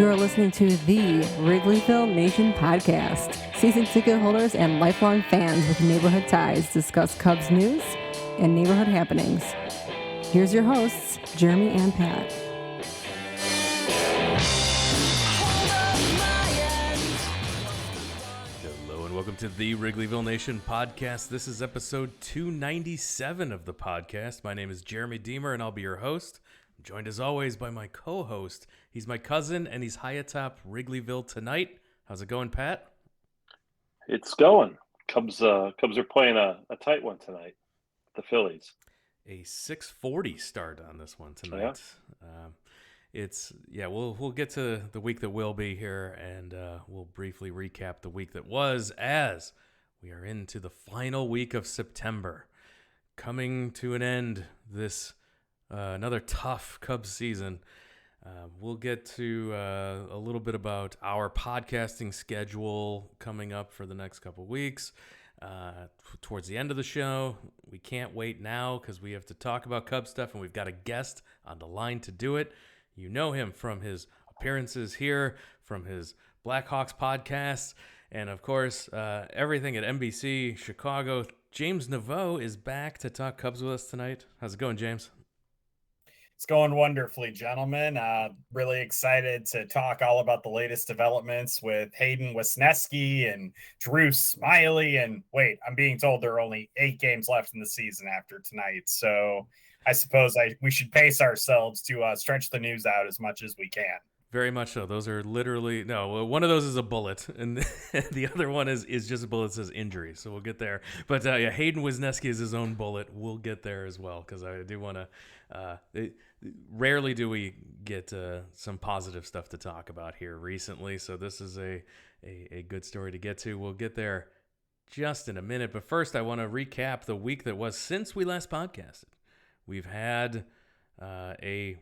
You're listening to the Wrigleyville Nation podcast. Season ticket holders and lifelong fans with neighborhood ties discuss Cubs news and neighborhood happenings. Here's your hosts, Jeremy and Pat. Hello and welcome to the Wrigleyville Nation podcast. This is episode 297 of the podcast. My name is Jeremy Deemer and I'll be your host. I'm joined as always by my co-host. He's my cousin and he's high atop Wrigleyville tonight. How's it going, Pat? It's going. Cubs are playing a tight one tonight. The Phillies. A 6:40 start on this one tonight. Yeah. We'll get to the week that will be here, and we'll briefly recap the week that was, as we are into the final week of September, coming to an end. This another tough Cubs season. We'll get to a little bit about our podcasting schedule coming up for the next couple weeks. Towards the end of the show, we can't wait now because we have to talk about Cubs stuff, and we've got a guest on the line to do it. You know him from his appearances here, from his Blackhawks podcasts, and of course, everything at NBC Chicago. James Neveau is back to talk Cubs with us tonight. How's it going, James? It's going wonderfully, gentlemen. Really excited to talk all about the latest developments with Hayden Wesneski and Drew Smiley. And wait, I'm being told there are only 8 games left in the season after tonight. So I suppose we should pace ourselves to stretch the news out as much as we can. Very much so. Those are literally, one of those is a bullet, and the other one is just a bullet that says injury. So we'll get there. But yeah, Hayden Wesneski is his own bullet. We'll get there as well, because I do want to, rarely do we get some positive stuff to talk about here recently. So this is a good story to get to. We'll get there just in a minute. But first, I want to recap the week that was since we last podcasted. We've had a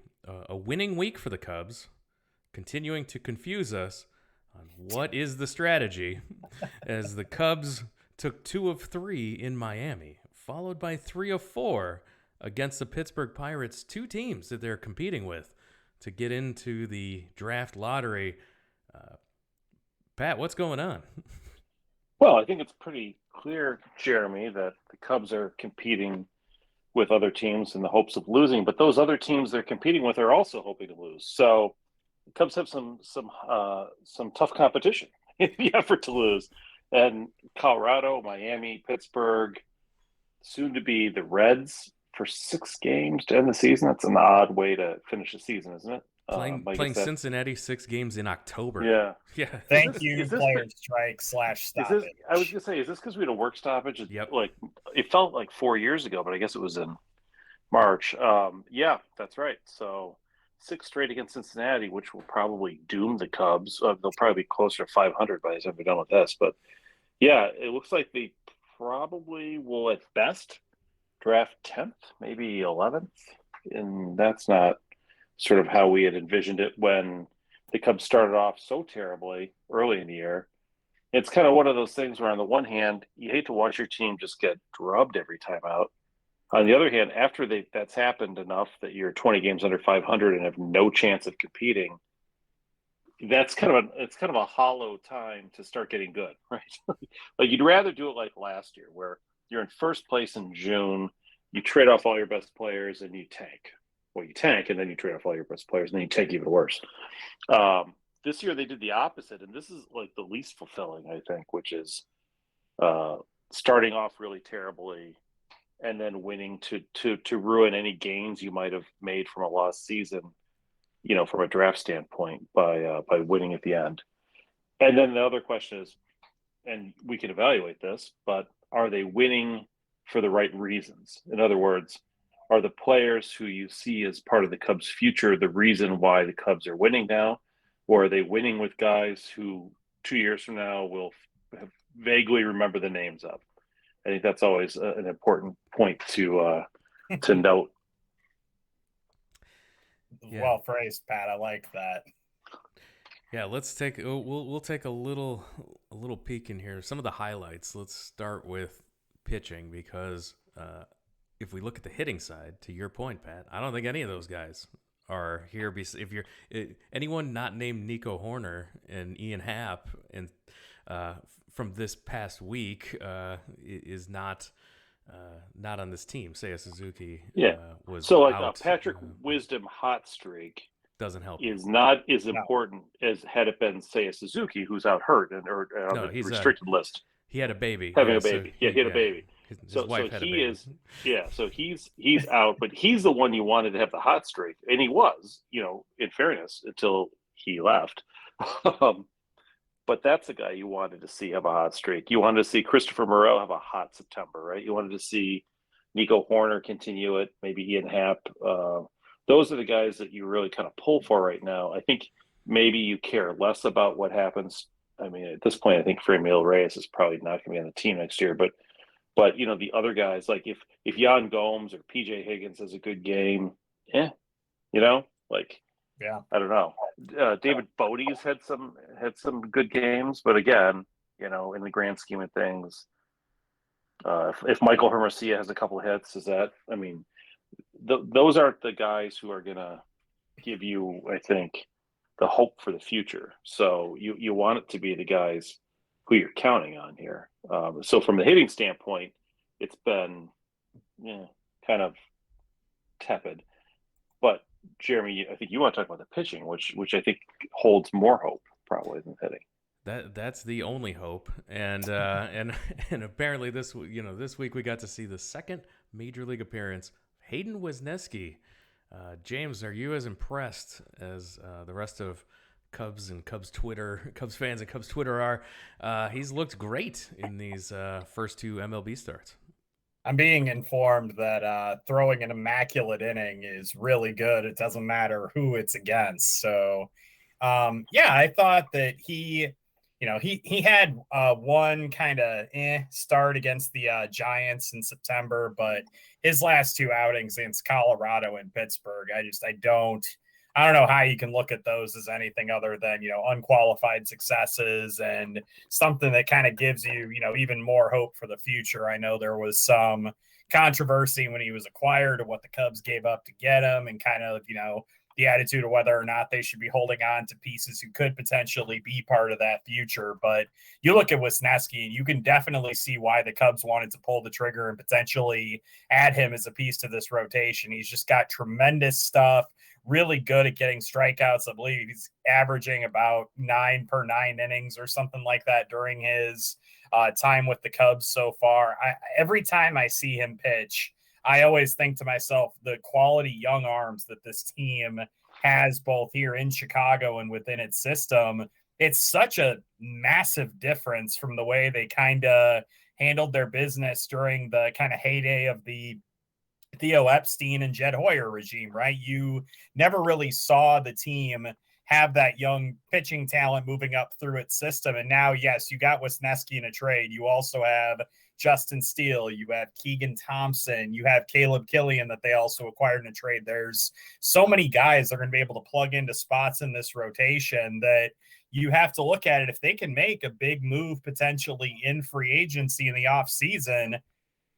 winning week for the Cubs, continuing to confuse us on what is the strategy as the Cubs took 2 of 3 in Miami, followed by 3 of 4 against the Pittsburgh Pirates, 2 teams that they're competing with to get into the draft lottery. Pat, what's going on? Well, I think it's pretty clear, Jeremy, that the Cubs are competing with other teams in the hopes of losing, but those other teams they're competing with are also hoping to lose. So the Cubs have some tough competition in the effort to lose. And Colorado, Miami, Pittsburgh, soon to be the Reds for 6 games to end the season. That's an odd way to finish the season, isn't it? Playing Cincinnati 6 games in October. Yeah. Thank you, players strike / stoppage. I was going to say, is this because we had a work stoppage? Yep. Like, it felt like 4 years ago, but I guess it was in March. Yeah, that's right. So 6 straight against Cincinnati, which will probably doom the Cubs. They'll probably be closer to 500 by the time we're done with this. But yeah, it looks like they probably will at best draft 10th, maybe 11th. And that's not sort of how we had envisioned it when the Cubs started off so terribly early in the year. It's kind of one of those things where on the one hand, you hate to watch your team just get drubbed every time out. On the other hand, after that's happened enough that you're 20 games under 500 and have no chance of competing, it's kind of a hollow time to start getting good, right? Like you'd rather do it like last year, where you're in first place in June, you trade off all your best players and you tank. Well, you tank and then you trade off all your best players and then you tank even worse. This year they did the opposite, and this is like the least fulfilling, I think, which is starting off really terribly and then winning to ruin any gains you might have made from a lost season, from a draft standpoint by winning at the end. And then the other question is, and we can evaluate this, but are they winning for the right reasons? In other words, are the players who you see as part of the Cubs' future the reason why the Cubs are winning now? Or are they winning with guys who 2 years from now will vaguely remember the names of? I think that's always an important point to note. Yeah. Well phrased, Pat. I like that. Yeah, let's take we'll take a little peek in here. Some of the highlights. Let's start with pitching, because if we look at the hitting side, to your point, Pat, I don't think any of those guys are here. If you're anyone not named Nico Horner and Ian Happ and from this past week is not on this team. Seiya Suzuki was so like out. A Patrick Wisdom hot streak doesn't help. Is not as important as had it been Seiya Suzuki, who's out hurt and or on the restricted list. He had a baby. Having a baby. He had a baby. His wife had a baby. So he's out, but he's the one you wanted to have the hot streak, and he was, in fairness, until he left. But that's the guy you wanted to see have a hot streak. You wanted to see Christopher Morel have a hot September, right? You wanted to see Nico Horner continue it, maybe Ian Happ. Those are the guys that you really kind of pull for right now. I think maybe you care less about what happens. I mean, at this point, I think Fremil Reyes is probably not going to be on the team next year. But the other guys, like if Jan Gomes or PJ Higgins has a good game, I don't know. David Bodie's had some good games, but again, in the grand scheme of things, if Michael Hermosillo has a couple of hits, those aren't the guys who are going to give you, I think, the hope for the future. So you want it to be the guys who you're counting on here. So from the hitting standpoint, it's been kind of tepid. But Jeremy, I think you want to talk about the pitching, which I think holds more hope probably than hitting. That's the only hope, and apparently this week we got to see the second major league appearance. Hayden Wesneski. James, are you as impressed as the rest of Cubs fans and Cubs Twitter are? He's looked great in these first two MLB starts. I'm being informed that throwing an immaculate inning is really good. It doesn't matter who it's against. So, I thought that he had one kind of start against the Giants in September, but his last two outings against Colorado and Pittsburgh, I don't know how you can look at those as anything other than, unqualified successes and something that kind of gives you, even more hope for the future. I know there was some controversy when he was acquired of what the Cubs gave up to get him and kind of, the attitude of whether or not they should be holding on to pieces who could potentially be part of that future. But you look at Wesneski and you can definitely see why the Cubs wanted to pull the trigger and potentially add him as a piece to this rotation. He's just got tremendous stuff, really good at getting strikeouts. I believe he's averaging about 9 per 9 innings or something like that during his time with the Cubs so far. Every time I see him pitch, I always think to myself, the quality young arms that this team has both here in Chicago and within its system, it's such a massive difference from the way they kind of handled their business during the kind of heyday of the Theo Epstein and Jed Hoyer regime, right? You never really saw the team have that young pitching talent moving up through its system. And now, yes, you got Wesneski in a trade. You also have Justin Steele, you have Keegan Thompson, you have Caleb Killian that they also acquired in a trade. There's so many guys that are going to be able to plug into spots in this rotation that you have to look at it. If they can make a big move potentially in free agency in the offseason,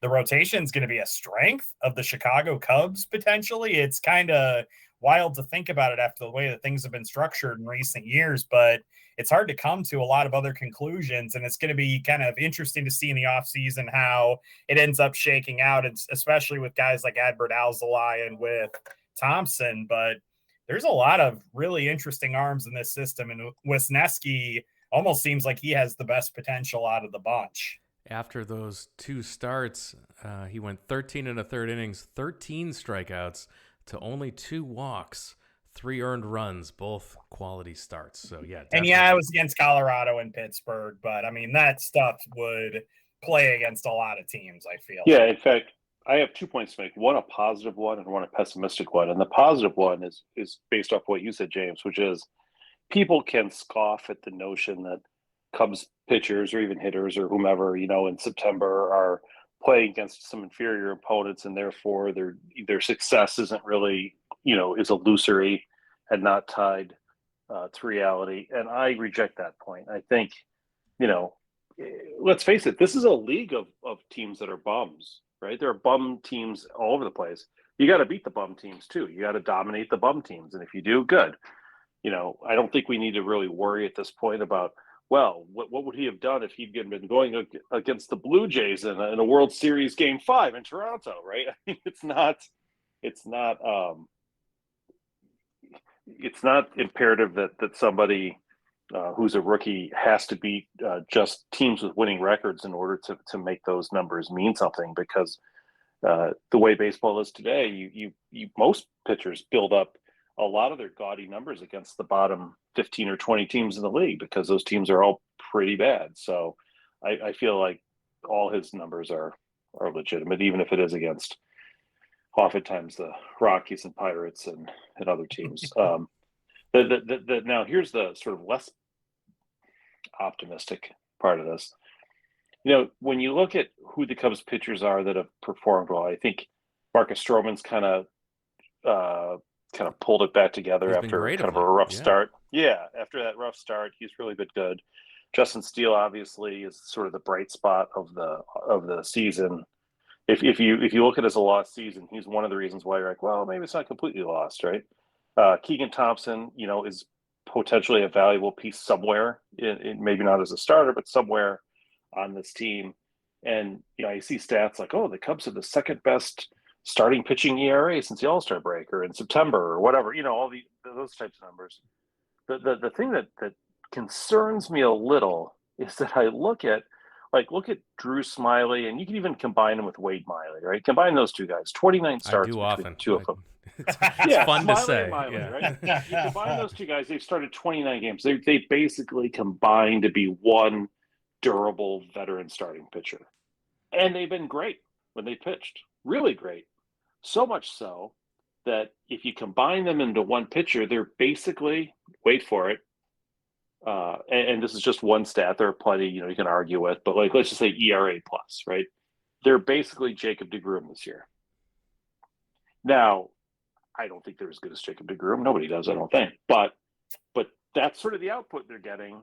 the rotation is going to be a strength of the Chicago Cubs potentially. It's kind of wild to think about it after the way that things have been structured in recent years, but it's hard to come to a lot of other conclusions. And it's going to be kind of interesting to see in the offseason how it ends up shaking out, especially with guys like Adbert Alzolay and with Thompson. But there's a lot of really interesting arms in this system. And Wesneski almost seems like he has the best potential out of the bunch. After those two starts, he went 13 and a third innings, 13 strikeouts to only 2 walks, 3 earned runs, both quality starts. So, yeah. Definitely. And, it was against Colorado and Pittsburgh. But, that stuff would play against a lot of teams, I feel. Yeah, in fact, I have 2 points to make. One a positive one and one a pessimistic one. And the positive one is based off what you said, James, which is people can scoff at the notion that Cubs pitchers or even hitters or whomever, in September are playing against some inferior opponents, and therefore their success isn't really, is illusory and not tied to reality. And I reject that point. I think, let's face it, this is a league of teams that are bums, right? There are bum teams all over the place. you got to beat the bum teams too. You got to dominate the bum teams. And if you do, good. I don't think we need to really worry at this point about, well, what would he have done if he'd been going against the Blue Jays in a World Series Game 5 in Toronto, right? I mean, it's not imperative that somebody who's a rookie has to beat just teams with winning records in order to make those numbers mean something, because the way baseball is today, you most pitchers build up a lot of their gaudy numbers against the bottom 15 or 20 teams in the league, because those teams are all pretty bad. So I feel like all his numbers are legitimate, even if it is against oftentimes the Rockies and Pirates and other teams. Now here's the sort of less optimistic part of this. When you look at who the Cubs pitchers are that have performed well, I think Marcus Stroman's kind of pulled it back together after kind of a rough start. Yeah, after that rough start, he's really been good. Justin Steele obviously is sort of the bright spot of the season. If you look at it as a lost season, he's one of the reasons why you're like, well, maybe it's not completely lost, right? Keegan Thompson, is potentially a valuable piece somewhere, in maybe not as a starter, but somewhere on this team. And I see stats like, oh, the Cubs have the second best starting pitching ERA since the All-Star break, or in September, or whatever, all those types of numbers. The thing that concerns me a little is that I look at Drew Smyly, and you can even combine him with Wade Miley, right? Combine those two guys, 29 starts between often. Two of them. It's yeah, fun Smyly to say. And Miley, yeah. Right? You combine those two guys, they've started 29 games. They basically combined to be one durable veteran starting pitcher. And they've been great when they pitched, really great. So much so that if you combine them into one pitcher, they're basically, wait for it, and this is just one stat, there are plenty, you can argue with, but let's just say ERA plus, right? They're basically Jacob deGrom this year. Now, I don't think they're as good as Jacob deGrom. Nobody does, I don't think. But that's sort of the output they're getting,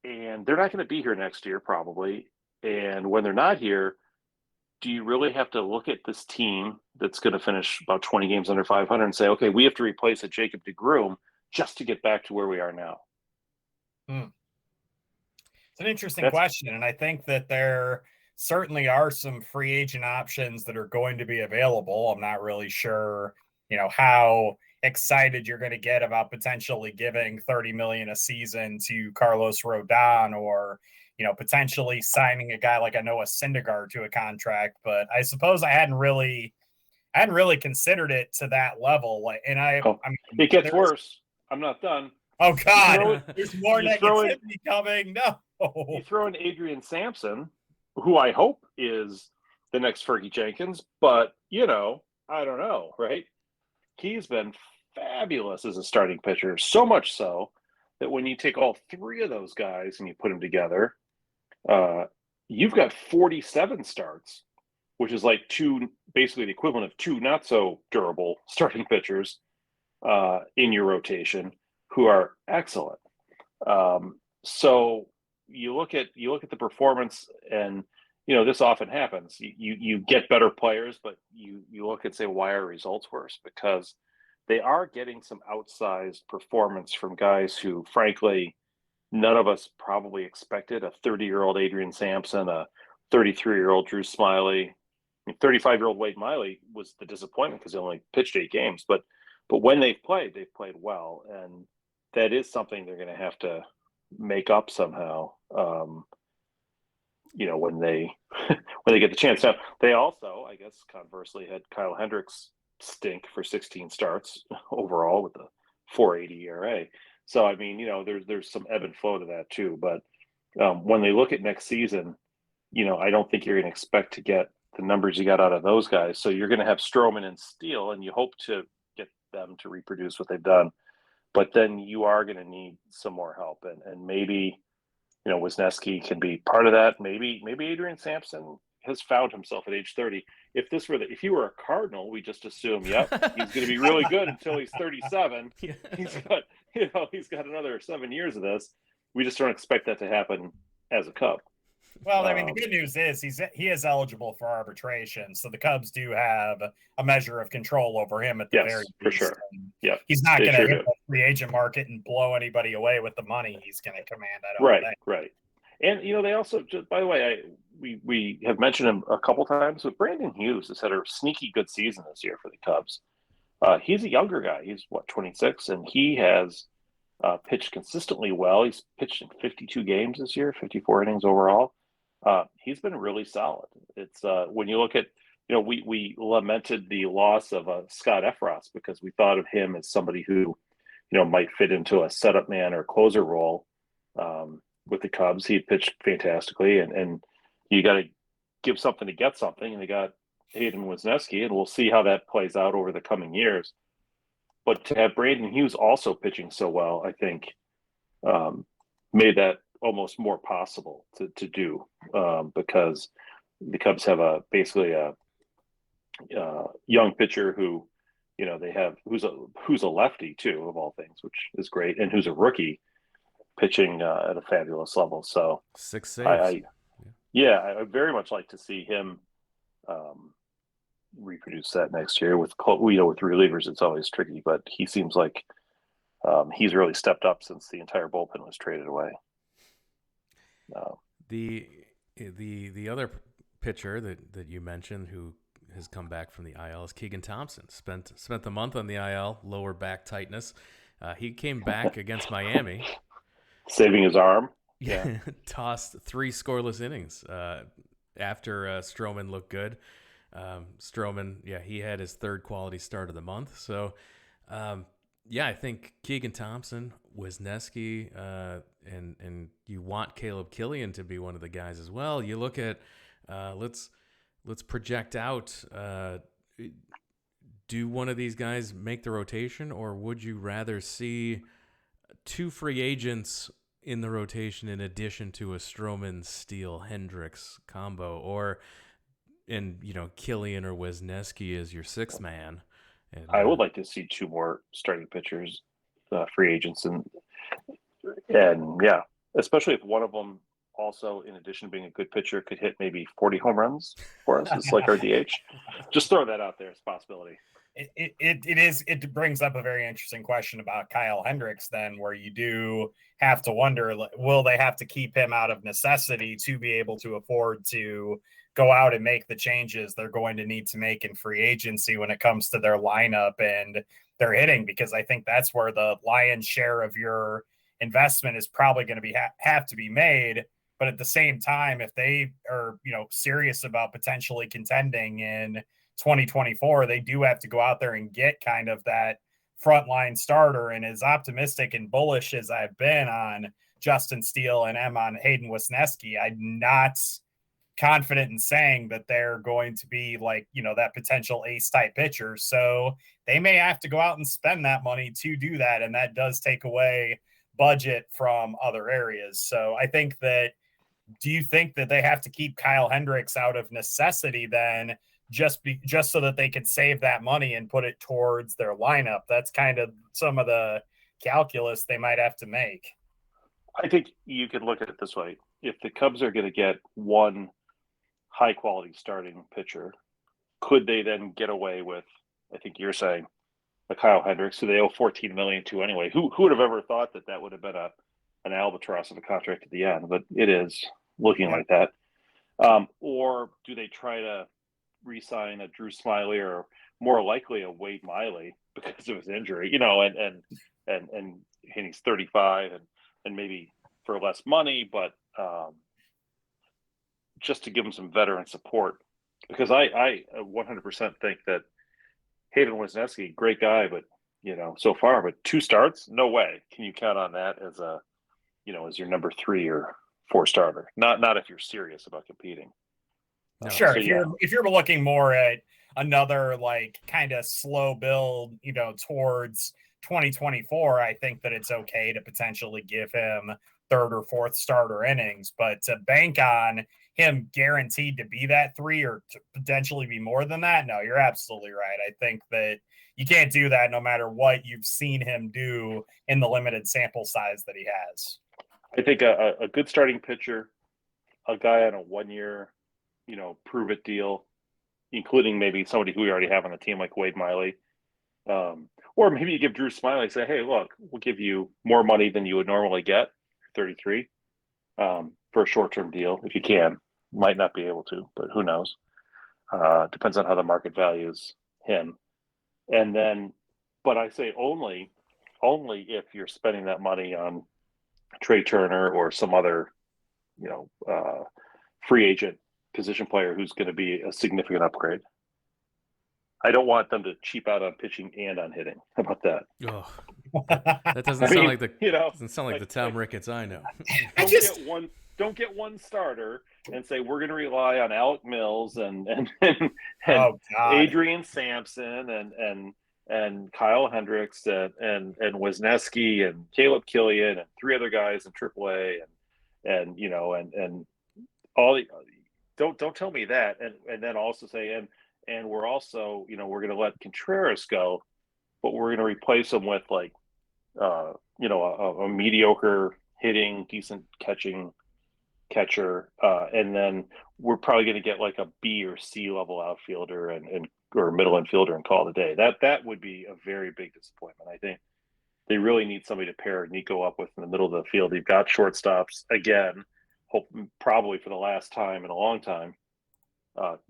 and they're not going to be here next year probably. And when they're not here, do you really have to look at this team that's going to finish about 20 games under 500 and say, okay, we have to replace a Jacob deGrom just to get back to where we are now? It's an interesting question, and I think that there certainly are some free agent options that are going to be available. I'm not really sure, how excited you're going to get about potentially giving $30 million a season to Carlos Rodon, or potentially signing a guy like a Noah Syndergaard to a contract. But I suppose I hadn't really considered it to that level. And it gets worse. I'm not done. Oh God, there's more negativity coming. No. You throw in Adrian Sampson, who I hope is the next Fergie Jenkins, but I don't know, right? He's been fabulous as a starting pitcher, so much so that when you take all three of those guys and you put them together, you've got 47 starts, which is like basically the equivalent of two not so durable starting pitchers in your rotation, who are excellent. So you look at the performance, and this often happens. You get better players, but you look and say, why are results worse? Because they are getting some outsized performance from guys who, frankly, none of us probably expected. A 30-year-old Adrian Sampson, a 33-year-old Drew Smyly, 35-year-old Wade Miley was the disappointment because he only pitched 8 games. But when they've played well, and that is something they're going to have to make up somehow. When they get the chance. Now, they also, I guess, conversely had Kyle Hendricks stink for 16 starts overall with a 4.80 ERA. So I mean, there's some ebb and flow to that too. But when they look at next season, I don't think you're going to expect to get the numbers you got out of those guys. So you're going to have Stroman and Steele, and you hope to get them to reproduce what they've done. But then you are going to need some more help, and maybe Wesneski can be part of that. Maybe Adrian Sampson has found himself at age 30. If you were a Cardinal, we just assume, yep, he's going to be really good until he's 37. Yeah. He's got another 7 years of this. We just don't expect that to happen as a Cub. Well, I mean, the good news is he is eligible for arbitration, so the Cubs do have a measure of control over him at the very least. For sure. Yeah, he's not going to hit the free agent market and blow anybody away with the money he's going to command. I don't think. Right. And they also, just by the way, we have mentioned him a couple times, but Brandon Hughes has had a sneaky good season this year for the Cubs. He's a younger guy. He's 26, and he has pitched consistently well. He's pitched in 52 games this year, 54 innings overall. He's been really solid. It's when you look at, we lamented the loss of Scott Efros because we thought of him as somebody who, might fit into a setup man or closer role with the Cubs. He pitched fantastically, and you got to give something to get something. And they got Hayden Wesneski, and we'll see how that plays out over the coming years. But to have Brandon Hughes also pitching so well, I think made that almost more possible to do because the Cubs have basically a young pitcher who, they have who's a lefty too, of all things, which is great, and who's a rookie pitching at a fabulous level. So 6 saves. I very much like to see him reproduce that next year with relievers. It's always tricky, but he seems like he's really stepped up since the entire bullpen was traded away. The other pitcher that you mentioned who has come back from the IL is Keegan Thompson. Spent the month on the IL, lower back tightness. He came back against Miami, saving his arm. Yeah, tossed 3 scoreless innings after Stroman looked good. Stroman, he had his 3rd quality start of the month. So, I think Keegan Thompson, Wesneski, and you want Caleb Killian to be one of the guys as well. You look at let's project out. Do one of these guys make the rotation, or would you rather see 2 free agents in the rotation in addition to a Stroman, Steele, Hendricks combo, and Killian or Wesneski as your 6th man? And, I would like to see 2 more starting pitchers, free agents, and especially if one of them also, in addition to being a good pitcher, could hit maybe 40 home runs for us. It's like our DH. Just throw that out there as a possibility. It brings up a very interesting question about Kyle Hendricks then, where you do have to wonder, will they have to keep him out of necessity to be able to afford to go out and make the changes they're going to need to make in free agency when it comes to their lineup and their hitting? Because I think that's where the lion's share of your investment is probably going to have to be made. But at the same time, if they are, serious about potentially contending in 2024, they do have to go out there and get kind of that frontline starter. And as optimistic and bullish as I've been on Justin Steele and am on Hayden Wesneski, I'm not confident in saying that they're going to be like, that potential ace type pitcher. So they may have to go out and spend that money to do that. And that does take away budget from other areas. So I think that, do you think that they have to keep Kyle Hendricks out of necessity then, just so that they could save that money and put it towards their lineup? That's kind of some of the calculus they might have to make. I think you could look at it this way. If the Cubs are going to get one high quality starting pitcher, could they then get away with, I think you're saying, a Kyle Hendricks, who they owe $14 million to anyway? Who would have ever thought that would have been an albatross of a contract at the end? But it is looking like that. Or do they try to re-sign a Drew Smiley, or more likely a Wade Miley because of his injury, and he's 35 and maybe for less money, but just to give him some veteran support? Because I 100% think that Hayden Wesneski, great guy, but so far, but 2 starts, no way can you count on that as as your number 3 or 4 starter. Not if you're serious about competing. Sure. If you're looking more at another kind of slow build, towards 2024, I think that it's okay to potentially give him 3rd or 4th starter innings, but to bank on him guaranteed to be that 3 or to potentially be more than that, no, you're absolutely right. I think that you can't do that no matter what you've seen him do in the limited sample size that he has. I think a good starting pitcher a guy on a 1-year, prove it deal, including maybe somebody who we already have on the team like Wade Miley. Or maybe you give Drew Smiley, say, hey, look, we'll give you more money than you would normally get, 33, for a short-term deal if you can. Might not be able to, but who knows? Depends on how the market values him. And then, but I say only if you're spending that money on Trey Turner or some other, free agent position player who's going to be a significant upgrade. I don't want them to cheap out on pitching and on hitting. How about that? Oh, that doesn't sound like the Tom Ricketts I know. Don't get one starter and say we're going to rely on Alec Mills and Adrian Sampson and Kyle Hendricks and Wesneski and Caleb Killian and 3 other guys in AAA and all the, don't tell me that and then also say and we're also we're going to let Contreras go, but we're going to replace him with like a mediocre hitting, decent catcher, and then we're probably going to get like a B or C level outfielder or middle infielder and call it a day. That would be a very big disappointment. I think they really need somebody to pair Nico up with in the middle of the field. They've got shortstops again, probably for the last time in a long time.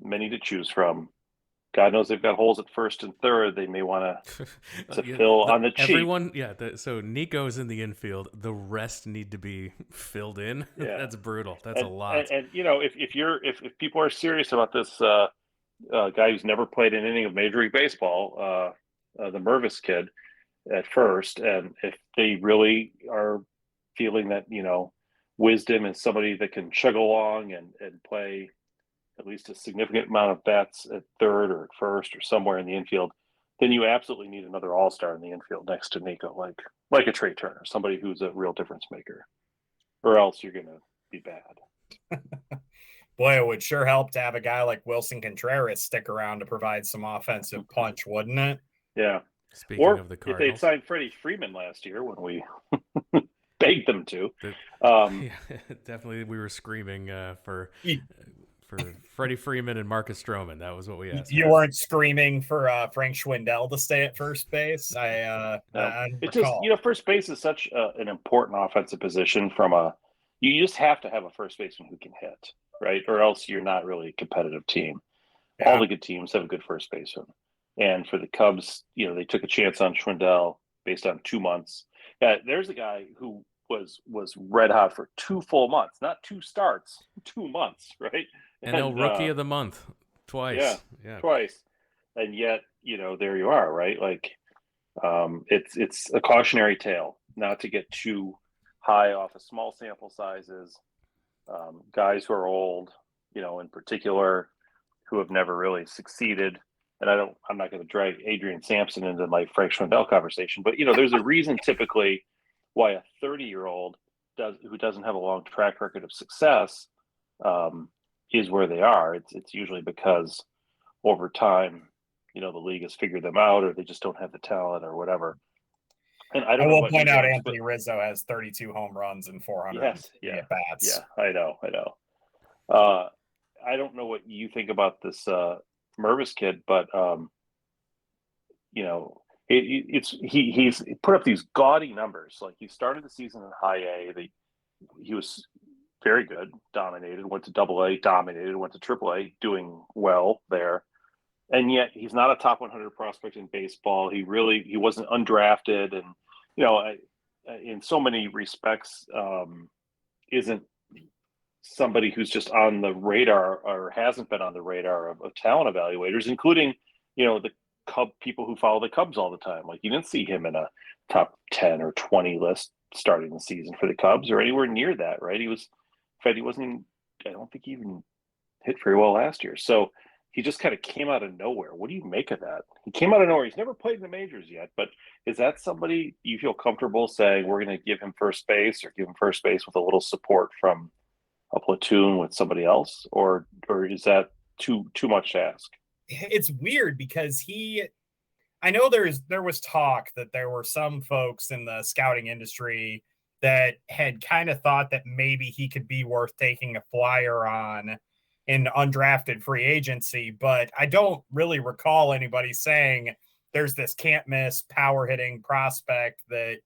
Many to choose from. God knows they've got holes at first and third. They may want to fill on the cheap. Everyone, so Nico's in the infield. The rest need to be filled in. Yeah. That's brutal. That's a lot. And if people are serious about this guy who's never played an inning of Major League Baseball, the Mervis kid at first, and if they really are feeling that Wisdom is somebody that can chug along and play at least a significant amount of bats at third or at first or somewhere in the infield, then you absolutely need another all-star in the infield next to Nico, like a Trey Turner, somebody who's a real difference maker, or else you're going to be bad. Boy, it would sure help to have a guy like Wilson Contreras stick around to provide some offensive punch, wouldn't it? Yeah. Speaking of the Cardinals. If they signed Freddie Freeman last year when we begged them to. Definitely we were screaming for Freddie Freeman and Marcus Stroman. That was what we asked. You weren't screaming for Frank Schwindel to stay at first base. It's just first base is such an important offensive position. You just have to have a first baseman who can hit, right? Or else you're not really a competitive team. Yeah. All the good teams have a good first baseman. And for the Cubs, they took a chance on Schwindel based on 2 months. There's a guy who was red hot for 2 full months, not 2 starts, 2 months, right? And Rookie of the Month twice. Yeah, twice. And yet, there you are, right? Like, it's a cautionary tale not to get too high off of small sample sizes. Guys who are old, in particular, who have never really succeeded. And I'm not going to drag Adrian Sampson into my Frank Schwindel conversation, but there's a reason typically why a 30-year-old who doesn't have a long track record of success is where they are. It's usually because over time, the league has figured them out, or they just don't have the talent, or whatever. And I will point out Anthony Rizzo has 32 home runs and 400 bats. Yeah, I know. I don't know what you think about this Mervis kid, but he's put up these gaudy numbers. Like, he started the season in high A. He was very good, dominated, went to AA, dominated, went to AAA, doing well there. And yet he's not a top 100 prospect in baseball. He wasn't undrafted, and in so many respects isn't somebody who's just on the radar or hasn't been on the radar of talent evaluators, including the people who follow the Cubs all the time. Like, you didn't see him in a top 10 or 20 list starting the season for the Cubs or anywhere near that, right? He wasn't, I don't think he even hit very well last year. So he just kind of came out of nowhere. What do you make of that? He came out of nowhere. He's never played in the majors yet, but is that somebody you feel comfortable saying we're going to give him first base, or give him first base with a little support from a platoon with somebody else? Or is that too much to ask? It's weird because I know there was talk that there were some folks in the scouting industry that had kind of thought that maybe he could be worth taking a flyer on in undrafted free agency, but I don't really recall anybody saying there's this can't miss power hitting prospect that,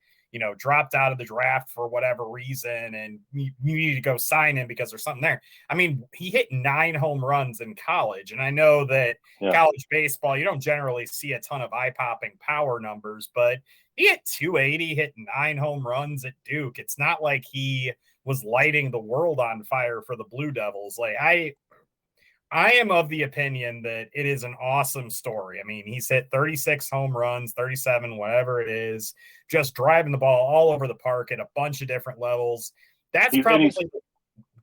dropped out of the draft for whatever reason and you need to go sign him because there's something there. I mean, he hit 9 home runs in college, and I know that college baseball, you don't generally see a ton of eye-popping power numbers, but he hit 280, hit 9 home runs at Duke. It's not like he was lighting the world on fire for the Blue Devils. Like I am of the opinion that it is an awesome story. I mean, he's hit 36 home runs, 37, whatever it is, just driving the ball all over the park at a bunch of different levels. That's probably he's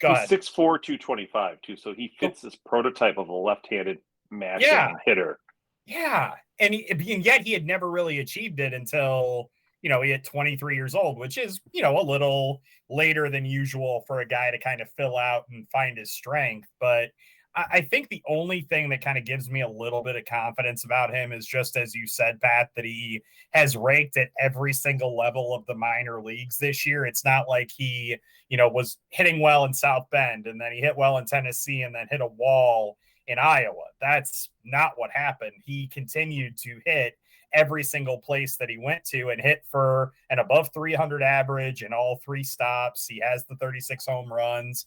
6'4", 225 too. So he fits this prototype of a left-handed mashing hitter. Yeah. And yet he had never really achieved it until, he hit 23 years old, which is, a little later than usual for a guy to kind of fill out and find his strength. But I think the only thing that kind of gives me a little bit of confidence about him is just, as you said, Pat, that he has raked at every single level of the minor leagues this year. It's not like he, was hitting well in South Bend and then he hit well in Tennessee and then hit a wall in Iowa. That's not what happened. He continued to hit every single place that he went to and hit for an above 300 average in all 3 stops. He has the 36 home runs.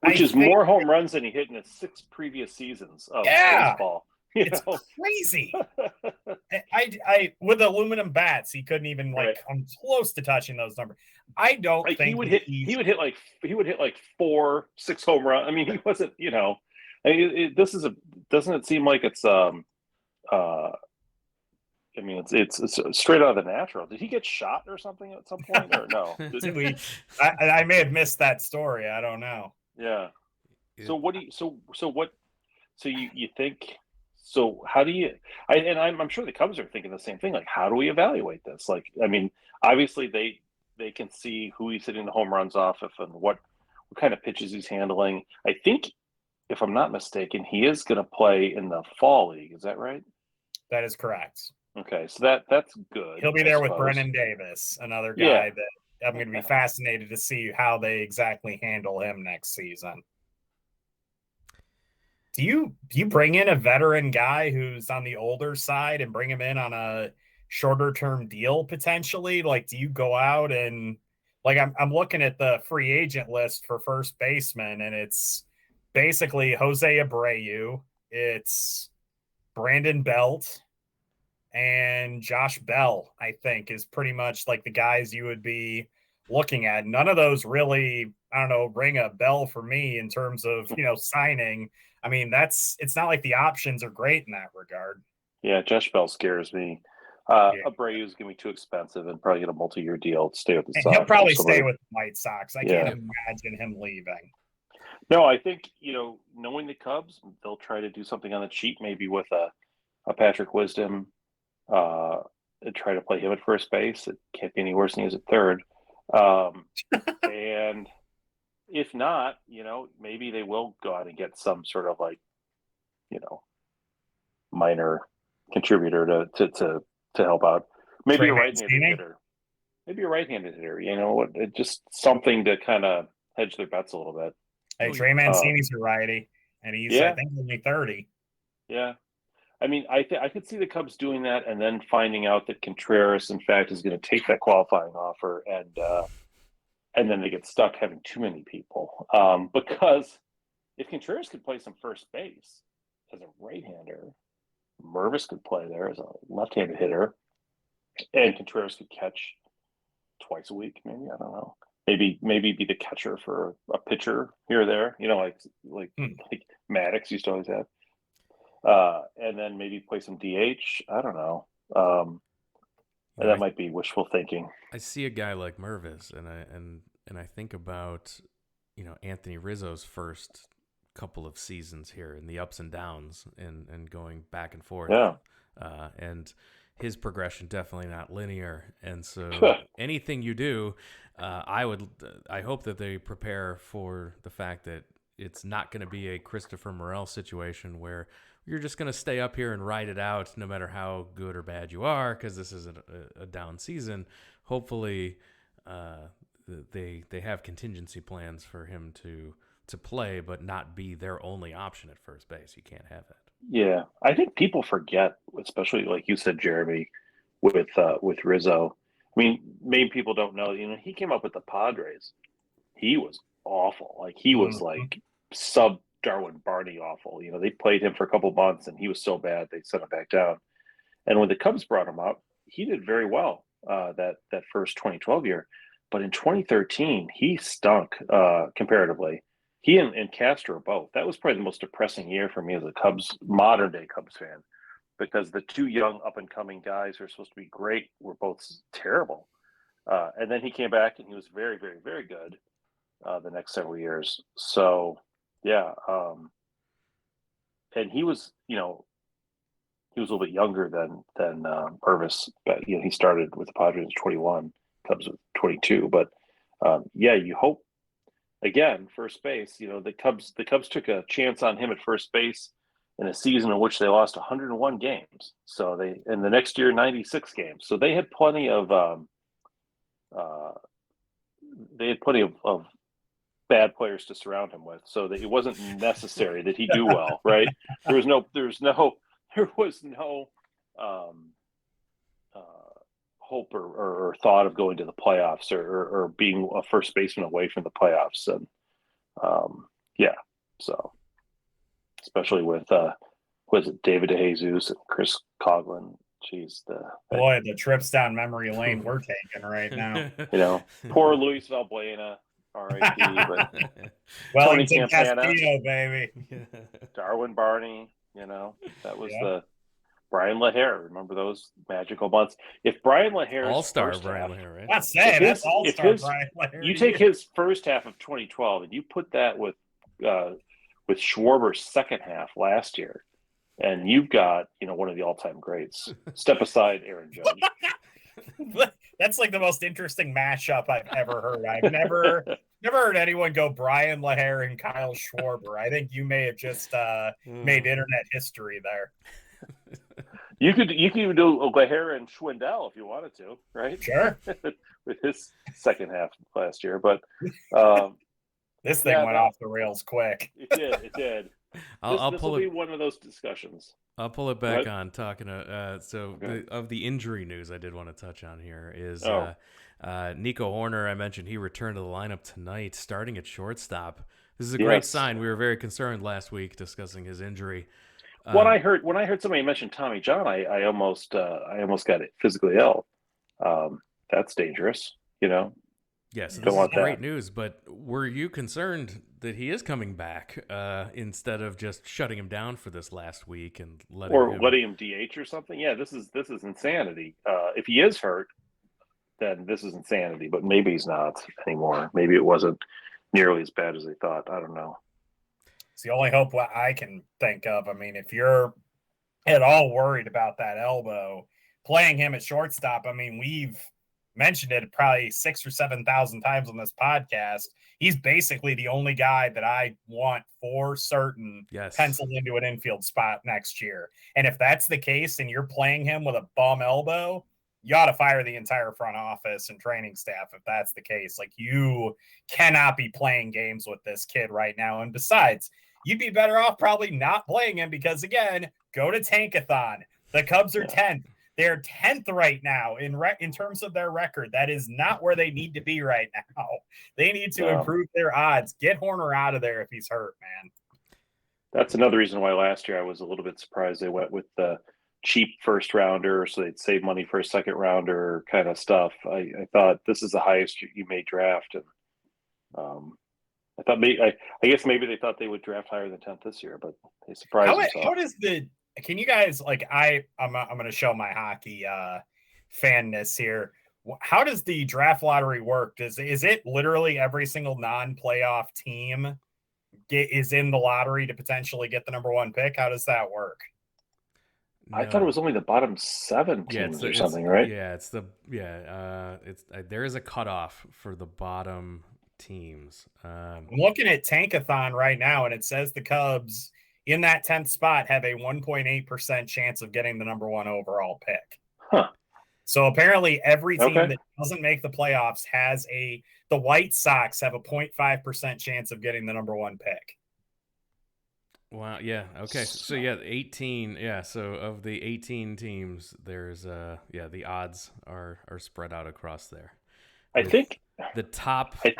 Which is more home runs than he hit in his 6 previous seasons of baseball. It's crazy. I with aluminum bats, he couldn't even come close to touching those numbers. I don't think he would hit like 4, 6 home runs. I mean, he wasn't. Doesn't it seem like it's I mean, it's straight out of the natural. Did he get shot or something at some point, or no? I may have missed that story. I don't know. Yeah. So what do you? So you think? So how do you? I'm sure the Cubs are thinking the same thing. Like, how do we evaluate this? Like, I mean, obviously they can see who he's hitting the home runs off of and what kind of pitches he's handling. I think, if I'm not mistaken, he is going to play in the fall league. Is that right? That is correct. Okay, so that's good. He'll be there with Brennan Davis, another guy that I'm going to be fascinated to see how they exactly handle him next season. Do you bring in a veteran guy who's on the older side and bring him in on a shorter term deal potentially? Like, do you go out and I'm looking at the free agent list for first baseman, and it's basically Jose Abreu, it's Brandon Belt, and Josh Bell, I think, is pretty much like the guys you would be looking at. None of those really, I don't know, ring a bell for me in terms of, signing. I mean, it's not like the options are great in that regard. Yeah, Josh Bell scares me. Abreu's going to be too expensive and probably get a multi-year deal to stay with the Sox. He'll probably stay with the White Sox. I can't imagine him leaving. No, I think, knowing the Cubs, they'll try to do something on the cheap, maybe with a Patrick Wisdom, and try to play him at first base. It can't be any worse than he is at third. And if not, maybe they will go out and get some sort of minor contributor to help out. Maybe a right-handed hitter. Maybe a right-handed hitter. Just something to kind of hedge their bets a little bit. Hey, Trey Mancini's a righty, and he's I think only 30. Yeah. I mean, I could see the Cubs doing that and then finding out that Contreras, in fact, is going to take that qualifying offer, and then they get stuck having too many people. Because if Contreras could play some first base as a right-hander, Mervis could play there as a left-handed hitter, and Contreras could catch twice a week, maybe. I don't know. Maybe be the catcher for a pitcher here or there. Like Maddox used to always have. And then maybe play some DH. I don't know. That might be wishful thinking. I see a guy like Mervis, and I think about Anthony Rizzo's first couple of seasons here and the ups and downs and going back and forth. Yeah. And his progression definitely not linear, and so anything you do, I hope that they prepare for the fact that it's not going to be a Christopher Morel situation where you're just going to stay up here and ride it out no matter how good or bad you are, because this is a down season. Hopefully they have contingency plans for him to play, but not be their only option at first base. You can't have that. Yeah, I think people forget, especially like you said, Jeremy, with Rizzo. I mean, maybe people don't know. He came up with the Padres. He was awful. Like he was like sub Darwin Barney awful. They played him for a couple months, and he was so bad they sent him back down. And when the Cubs brought him up, he did very well that first 2012 year. But in 2013, he stunk comparatively. He and Castro both. That was probably the most depressing year for me as a modern day Cubs fan, because the two young up and coming guys who are supposed to be great were both terrible. And then he came back and he was very, very, very good the next several years. So yeah, and he was he was a little bit younger than Purvis, but he started with the Padres at 21, Cubs with 22. But you hope. Again, first base, the Cubs took a chance on him at first base in a season in which they lost 101 games. So and the next year 96 games. So they had plenty of bad players to surround him with. So that it wasn't necessary that he do well, right? There was no hope or thought of going to the playoffs or being a first baseman away from the playoffs. And so especially with David DeJesus and Chris Coughlin. Geez, the trips down memory lane we're taking right now. Poor Luis Valbuena, R.I.P. But Wellington Castillo, baby. Darwin Barney, that was the Brian LaHare. Remember those magical months? If Brian LaHare's all-star Brian LaHare, right? That's all-star Brian LaHare. You take his first half of 2012 and you put that with Schwarber's second half last year, and you've got one of the all-time greats. Step aside, Aaron Judge. That's like the most interesting mashup I've ever heard. I've never heard anyone go Brian LaHare and Kyle Schwarber. I think you may have just made internet history there. You could even do LaHare and Schwindel if you wanted to, right? Sure. With his second half last year, but this thing went off the rails quick. It did. This will be one of those discussions. I'll pull it back on talking of the injury news I did want to touch on here is Nico Horner. I mentioned he returned to the lineup tonight, starting at shortstop. This is a great sign. We were very concerned last week discussing his injury. When I heard somebody mention Tommy John, I almost got physically ill. That's dangerous, Yes, this is great news. But were you concerned that he is coming back instead of just shutting him down for this last week and letting him DH or something? Yeah, this is insanity. If he is hurt, then this is insanity. But maybe he's not anymore. Maybe it wasn't nearly as bad as they thought. I don't know. It's the only hope I can think of. I mean, if you're at all worried about that elbow, playing him at shortstop, I mean, we've mentioned it probably 6,000 or 7,000 times on this podcast. He's basically the only guy that I want for certain penciled into an infield spot next year. And if that's the case and you're playing him with a bum elbow, you ought to fire the entire front office and training staff if that's the case. Like, you cannot be playing games with this kid right now. And besides, you'd be better off probably not playing him because, again, go to Tankathon. The Cubs are 10th. They're 10th right now in terms of their record. That is not where they need to be right now. They need to improve their odds. Get Hoerner out of there if he's hurt, man. That's another reason why last year I was a little bit surprised they went with the cheap first rounder so they'd save money for a second rounder kind of stuff. I thought this is the highest you may draft. And I thought I guess maybe they thought they would draft higher than 10th this year, but they surprised themselves. Can you guys, like, I'm going to show my hockey fanness here. How does the draft lottery work? Is it literally every single non-playoff team is in the lottery to potentially get the number one pick? How does that work? No. I thought it was only the bottom 7 teams or something, right? Yeah, there is a cutoff for the bottom teams. I'm looking at Tankathon right now, and it says the Cubs in that 10th spot have a 1.8% chance of getting the number one overall pick. Huh. So apparently every team Okay. that doesn't make the playoffs the White Sox have a 0.5% chance of getting the number 1 pick. Wow. Yeah. Okay. So yeah, 18. Yeah. So of the 18 teams, there's the odds are spread out across there. I think the top I,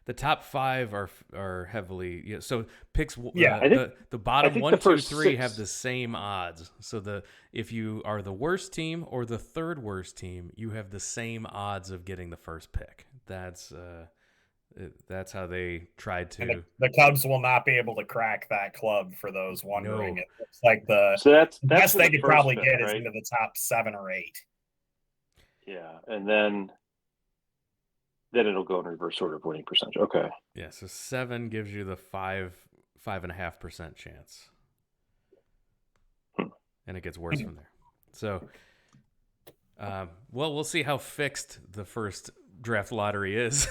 the top 5 are heavily so picks. Yeah, the bottom think 1, the 2, first 3 6 have the same odds. So if you are the worst team or the third worst team, you have the same odds of getting the first pick. That's how they tried to. and the Cubs will not be able to crack that club for those wondering. No. It looks like the So that's best for they the could first probably pick, get is right? into the top 7 or 8. Yeah, and then it'll go in reverse order of winning percentage. Okay. Yeah, so 7 gives you the 5.5% chance, and it gets worse from there. So, we'll see how fixed the first draft lottery is.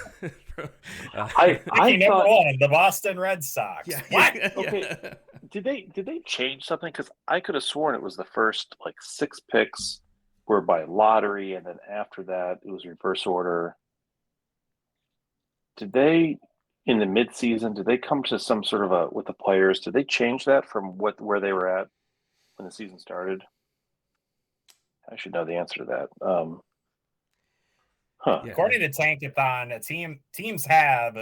I Number thought 1, the Boston Red Sox. What? Okay. Did they change something? Because I could have sworn it was the first 6 picks were by lottery, and then after that it was reverse order. Did they, in the midseason, did they come to some sort of with the players? Did they change that from where they were at when the season started? I should know the answer to that. Yeah. According to Tankathon, teams have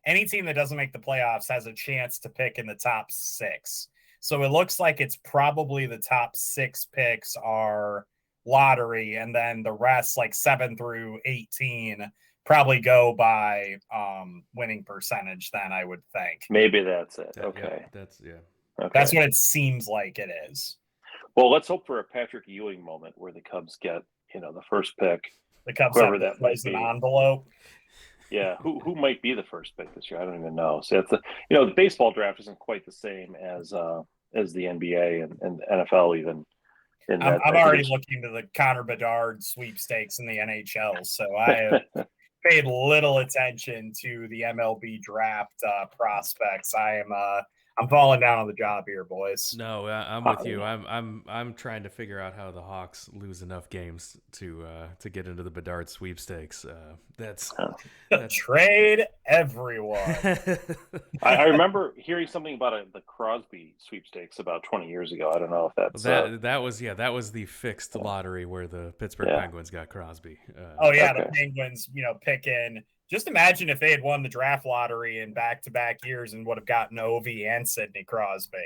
any team that doesn't make the playoffs has a chance to pick in the top 6. So it looks like it's probably the top 6 picks are lottery, and then the rest, 7 through 18, probably go by winning percentage. Then I would think Maybe that's it. Okay. Okay. That's what it seems like it is. Well, let's hope for a Patrick Ewing moment where the Cubs get the first pick. The Cubs whoever have that might be. an envelope. Yeah, who might be the first pick this year? I don't even know. So that's the baseball draft isn't quite the same as the NBA and NFL even. I'm already looking to the Connor Bedard sweepstakes in the NHL, so I have paid little attention to the MLB draft prospects. I'm falling down on the job here, boys. No, I'm with you. I'm trying to figure out how the Hawks lose enough games to get into the Bedard sweepstakes. That's trade everyone. I remember hearing something about the Crosby sweepstakes about 20 years ago. I don't know if that's that was the fixed lottery where the Pittsburgh Penguins got Crosby. The Penguins, picking. Just imagine if they had won the draft lottery in back-to-back years and would have gotten Ovi and Sidney Crosby.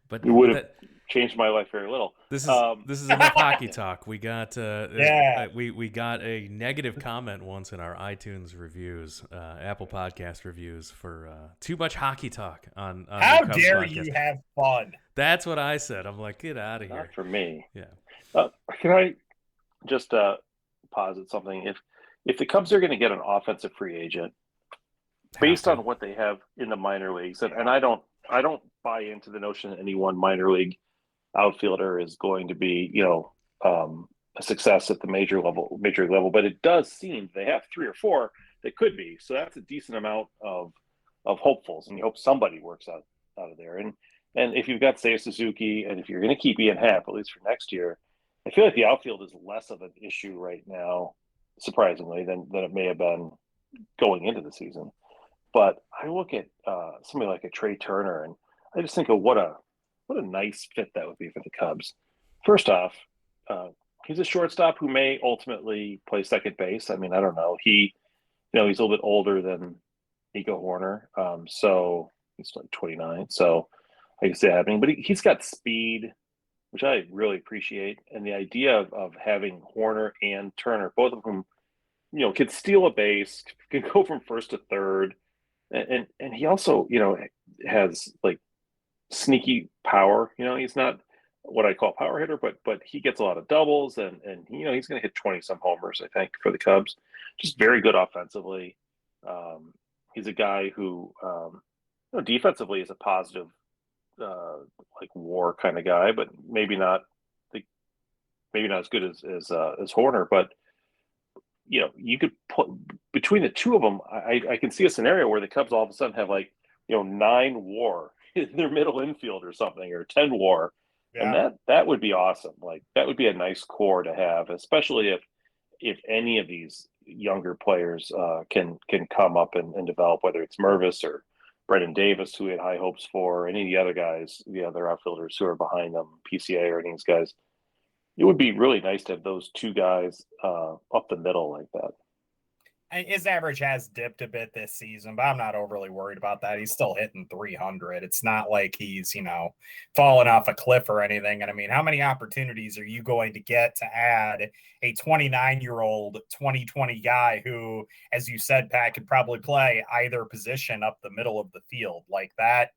But it would have changed my life very little. This is enough hockey talk. We got we got a negative comment once in our iTunes reviews, Apple Podcast reviews for too much hocky talk on How the Cubs dare podcast. You have fun? That's what I said. I'm like, get out of here. Not for me. Yeah. Can I just posit something? If the Cubs are going to get an offensive free agent, based on what they have in the minor leagues, and I don't buy into the notion that any one minor league outfielder is going to be, a success at the major league level, but it does seem they have 3 or 4 that could be. So that's a decent amount of hopefuls, and you hope somebody works out of there. And if you've got Seiya Suzuki, and if you're going to keep Ian Happ at least for next year, I feel like the outfield is less of an issue right now, surprisingly, than it may have been going into the season. But I look at somebody like a Trey Turner, and I just think of what a nice fit that would be for the Cubs. First off, he's a shortstop who may ultimately play second base. I mean, I don't know. He's a little bit older than Nico Horner, so he's like 29. So I can see that happening. But he's got speed, which I really appreciate. And the idea of having Hoerner and Turner, both of whom, can steal a base, can go from first to third. And he also, has sneaky power. He's not what I call a power hitter, but he gets a lot of doubles and he's going to hit 20 some homers, I think, for the Cubs. Just very good offensively. He's a guy who, defensively is a positive, WAR kind of guy, but maybe not as good as Hoerner. But you could put between the two of them. I can see a scenario where the Cubs all of a sudden have 9 WAR in their middle infield or something, or 10 WAR, And Yeah. that would be awesome. Like that would be a nice core to have, especially if any of these younger players can come up and develop, whether it's Mervis or Brendan Davis, who we had high hopes for, or any of the other guys, the other outfielders who are behind them, PCA or any of these guys. It would be really nice to have those two guys up the middle like that. His average has dipped a bit this season, but I'm not overly worried about that. He's still hitting 300. It's not like he's, falling off a cliff or anything. And I mean, how many opportunities are you going to get to add a 29-year-old 2020 guy who, as you said, Pat, could probably play either position up the middle of the field? Like that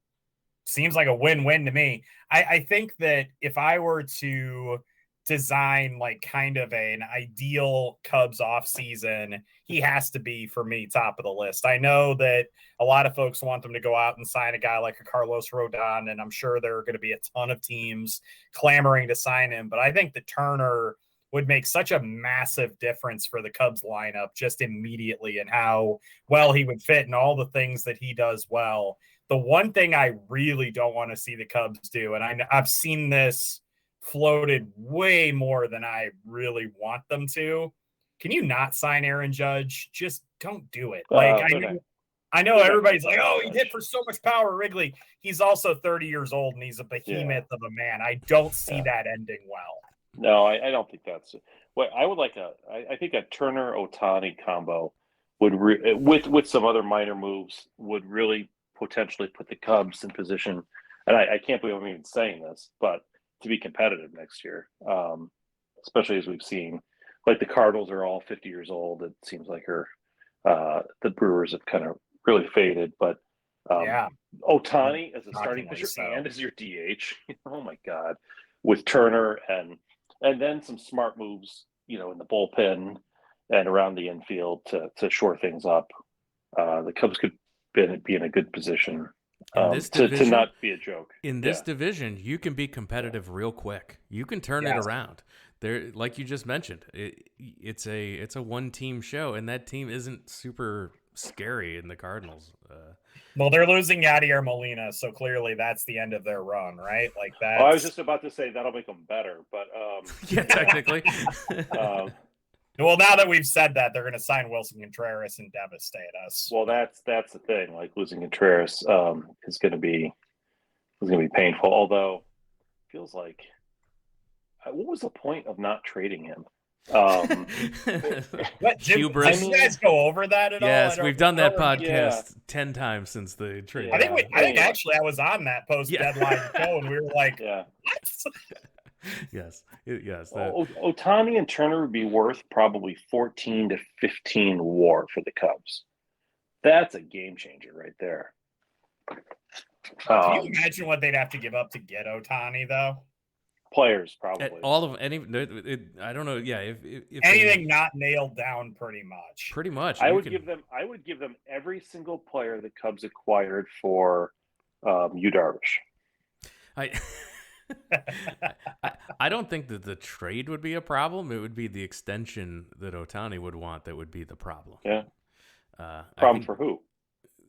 seems like a win-win to me. I think that if I were to design like kind of an ideal Cubs offseason, he has to be, for me, top of the list. I know that a lot of folks want them to go out and sign a guy like a Carlos Rodon, and I'm sure there are going to be a ton of teams clamoring to sign him, but I think that Turner would make such a massive difference for the Cubs lineup just immediately, and how well he would fit and all the things that he does well. The one thing I really don't want to see the Cubs do, and I've seen this floated way more than I really want them to. Can you not sign Aaron Judge? Just don't do it. Like I know everybody's like, oh, he hit for so much power, Wrigley. He's also 30 years old and he's a behemoth of a man. I don't see that ending well. No, I don't think that's what I would like. I think a Turner Ohtani combo would with some other minor moves would really potentially put the Cubs in position. And I can't believe I'm even saying this, but to be competitive next year, especially as we've seen, like the Cardinals are all 50 years old. It seems like the Brewers have kind of really faded, but Ohtani as a starting pitcher and as your DH, oh my God, with Turner and then some smart moves, in the bullpen and around the infield to shore things up. The Cubs could be in a good position. To not be a joke. In this division, you can be competitive real quick. You can turn it around. There, like you just mentioned, it's a one-team show, and that team isn't super scary in the Cardinals. Well, they're losing Yadier Molina, so clearly that's the end of their run, right? Like that. I was just about to say that'll make them better, but yeah, technically. Well, now that we've said that, they're going to sign Wilson Contreras and devastate us. Well, that's the thing. Like losing Contreras is going to be painful. Although, it feels like, what was the point of not trading him? Did you guys go over that at all? Yes, we've done that podcast 10 times since the trade. I think actually I was on that post deadline show, and we were like, what? Yes. Ohtani and Turner would be worth probably 14 to 15 WAR for the Cubs. That's a game changer right there. Can you imagine what they'd have to give up to get Ohtani, though? Players, probably. All of any. I don't know. Yeah, if anything not nailed down, pretty much. Pretty much. I would give them every single player the Cubs acquired for Yu Darvish. I don't think that the trade would be a problem. It would be the extension that Ohtani would want that would be the problem. Yeah. Problem for who?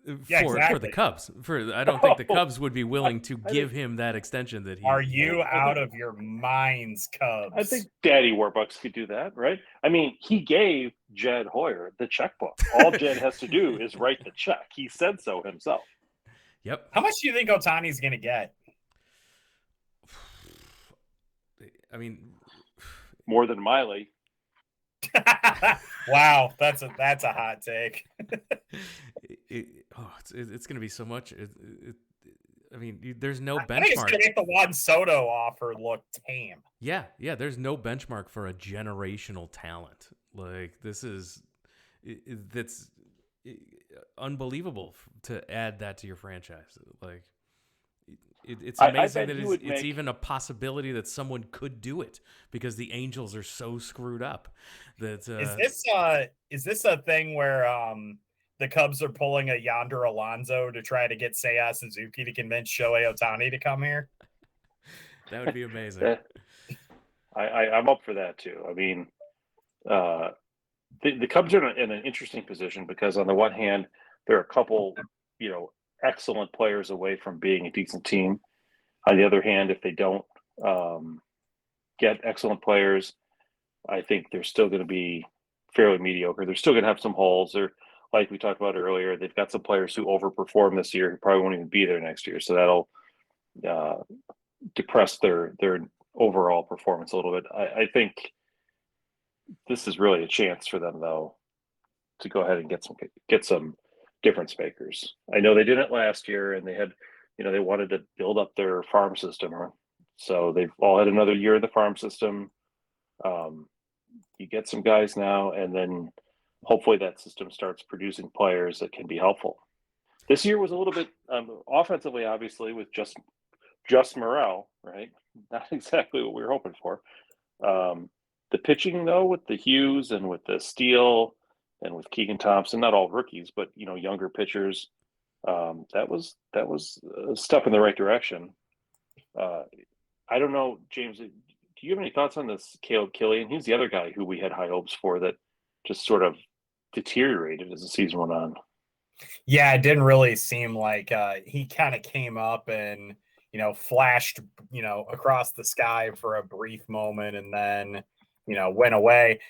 For the Cubs. I don't think the Cubs would be willing to give him that extension that he. Are you out of your minds, Cubs? I think Daddy Warbucks could do that, right? I mean, he gave Jed Hoyer the checkbook. All Jed has to do is write the check. He said so himself. Yep. How much do you think Ohtani's going to get? I mean, more than Miley. Wow, that's a hot take. It's going to be so much. I mean, there's no benchmark. I think it's going to make the Juan Soto offer look tame. Yeah. There's no benchmark for a generational talent. Like that's unbelievable to add that to your franchise. Like it's amazing that it's even a possibility that someone could do it because the Angels are so screwed up. That is this a thing where the Cubs are pulling a Yonder Alonso to try to get Seiya Suzuki to convince Shohei Ohtani to come here? That would be amazing. I'm up for that too. I mean, the Cubs are in an interesting position because on the one hand, there are a couple, excellent players away from being a decent team. On the other hand, if they don't get excellent players, I think they're still going to be fairly mediocre. They're still going to have some holes. They're, like we talked about earlier, they've got some players who overperform this year who probably won't even be there next year. So that'll depress their overall performance a little bit. I think this is really a chance for them, though, to go ahead and get some difference makers. I know they did it last year, and they had, they wanted to build up their farm system, so they've all had another year of the farm system. You get some guys now, and then hopefully that system starts producing players that can be helpful. This year was a little bit offensively, obviously, with just Morel, right? Not exactly what we were hoping for. The pitching, though, with the Hughes and with the Steele and with Keegan Thompson, not all rookies, but younger pitchers, that was a step in the right direction. I don't know, James. Do you have any thoughts on this Killian? He's the other guy who we had high hopes for that just sort of deteriorated as the season went on. Yeah, it didn't really seem like he kind of came up and, flashed, across the sky for a brief moment and then, went away.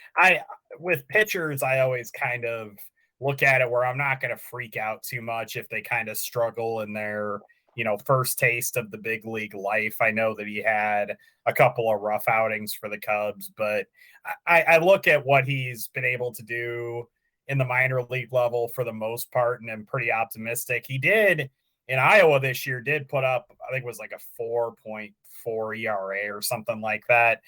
With pitchers, I always kind of look at it where I'm not going to freak out too much if they kind of struggle in their, first taste of the big league life. I know that he had a couple of rough outings for the Cubs, but I look at what he's been able to do in the minor league level for the most part, and I'm pretty optimistic. He did in Iowa this year, did put up, I think it was like a 4.4 ERA or something like that.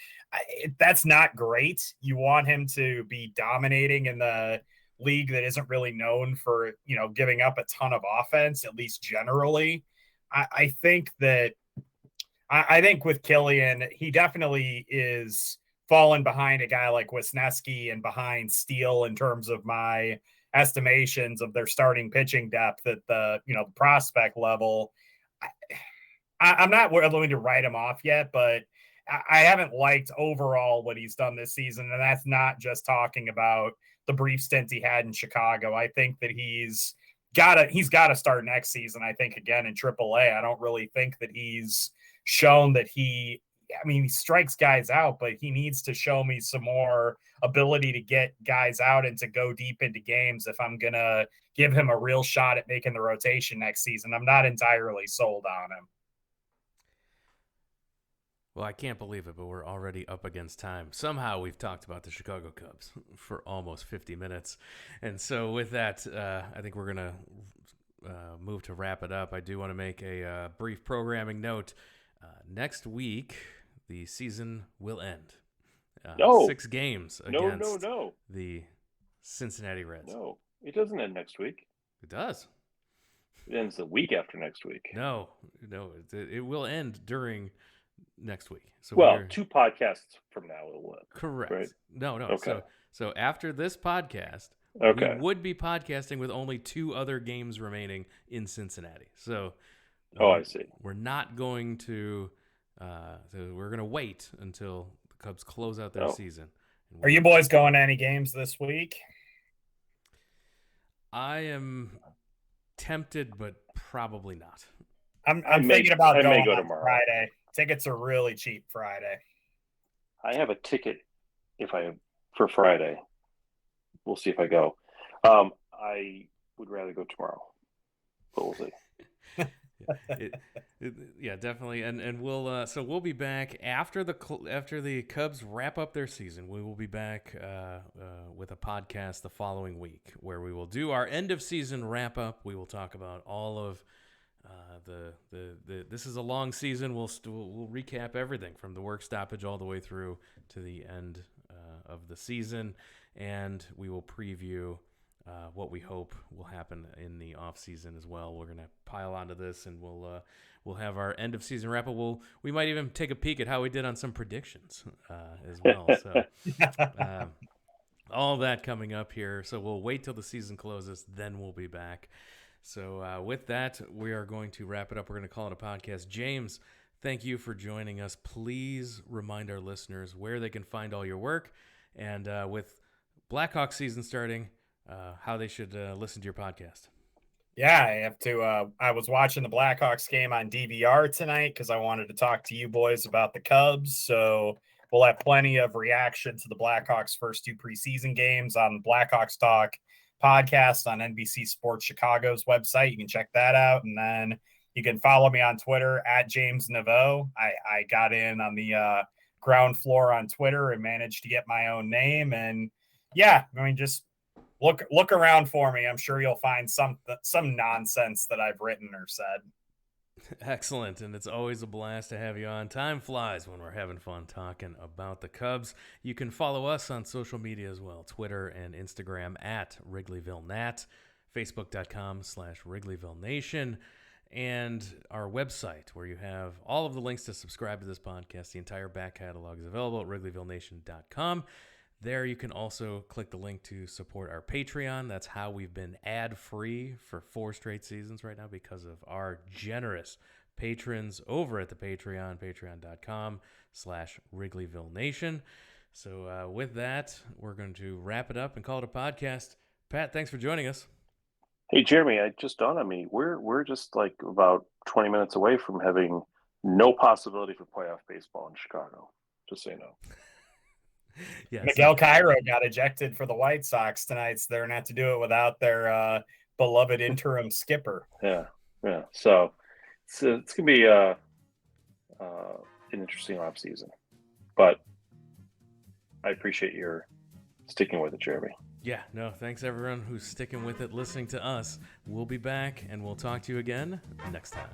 That's not great. You want him to be dominating in the league that isn't really known for, giving up a ton of offense, at least generally. I think with Killian, he definitely is fallen behind a guy like Wesneski and behind Steele in terms of my estimations of their starting pitching depth at the prospect level. I'm not willing to write him off yet, but I haven't liked overall what he's done this season, and that's not just talking about the brief stint he had in Chicago. I think that he's got to start next season. I think again in AAA. I don't really think that he's shown that he strikes guys out, but he needs to show me some more ability to get guys out and to go deep into games if I'm going to give him a real shot at making the rotation next season. I'm not entirely sold on him. Well, I can't believe it, but we're already up against time. Somehow we've talked about the Chicago Cubs for almost 50 minutes. And so with that, I think we're going to move to wrap it up. I do want to make a brief programming note. Next week, the season will end. 6 games against the Cincinnati Reds. No, it doesn't end next week. It does. It ends the week after next week. No, it will end during next week. So 2 podcasts from now it will end. Correct. Right? No. Okay. So after this podcast, okay, we would be podcasting with only 2 other games remaining in Cincinnati. So I see. We're not going to we're going to wait until the Cubs close out their season. Are you boys going to any games this week? I am tempted, but probably not. I'm thinking about going go on tomorrow. Friday. Tickets are really cheap Friday. I have a ticket for Friday. We'll see if I go. I would rather go tomorrow, but we'll see. Yeah, definitely, and we'll be back after the Cubs wrap up their season. We will be back with a podcast the following week where we will do our end of season wrap up. We will talk about all of this is a long season. We'll recap everything from the work stoppage all the way through to the end of the season, and we will preview what we hope will happen in the off season as well. We're gonna pile onto this, and we'll have our end of season wrap up. We might even take a peek at how we did on some predictions as well. So all that coming up here. So we'll wait till the season closes, then we'll be back. So with that, we are going to wrap it up. We're going to call it a podcast. James, thank you for joining us. Please remind our listeners where they can find all your work, and with Blackhawks season starting, how they should listen to your podcast. Yeah, I have to. I was watching the Blackhawks game on DVR tonight because I wanted to talk to you boys about the Cubs. So we'll have plenty of reaction to the Blackhawks' first 2 preseason games on Blackhawks Talk podcast on NBC Sports Chicago's website. You can check that out. And then you can follow me on Twitter at James Neveau. I got in on the ground floor on Twitter and managed to get my own name. And yeah, I mean, just look around for me. I'm sure you'll find some nonsense that I've written or said. Excellent, and it's always a blast to have you on. Time flies when we're having fun talking about the Cubs. You can follow us on social media as well, Twitter and Instagram at WrigleyvilleNat, Facebook.com/WrigleyvilleNation, and our website where you have all of the links to subscribe to this podcast. The entire back catalog is available at WrigleyvilleNation.com. There you can also click the link to support our Patreon. That's how we've been ad-free for 4 straight seasons right now because of our generous patrons over at the Patreon, patreon.com/WrigleyvilleNation. So with that, we're going to wrap it up and call it a podcast. Pat, thanks for joining us. Hey, Jeremy, it just dawned on me. We're just like about 20 minutes away from having no possibility for playoff baseball in Chicago. Just so you know. Yes. Miguel Cairo got ejected for the White Sox tonight, so they're going to have to do it without their beloved interim skipper. Yeah. So it's going to be an interesting offseason. But I appreciate your sticking with it, Jeremy. Yeah, no, thanks everyone who's sticking with it, listening to us. We'll be back, and we'll talk to you again next time.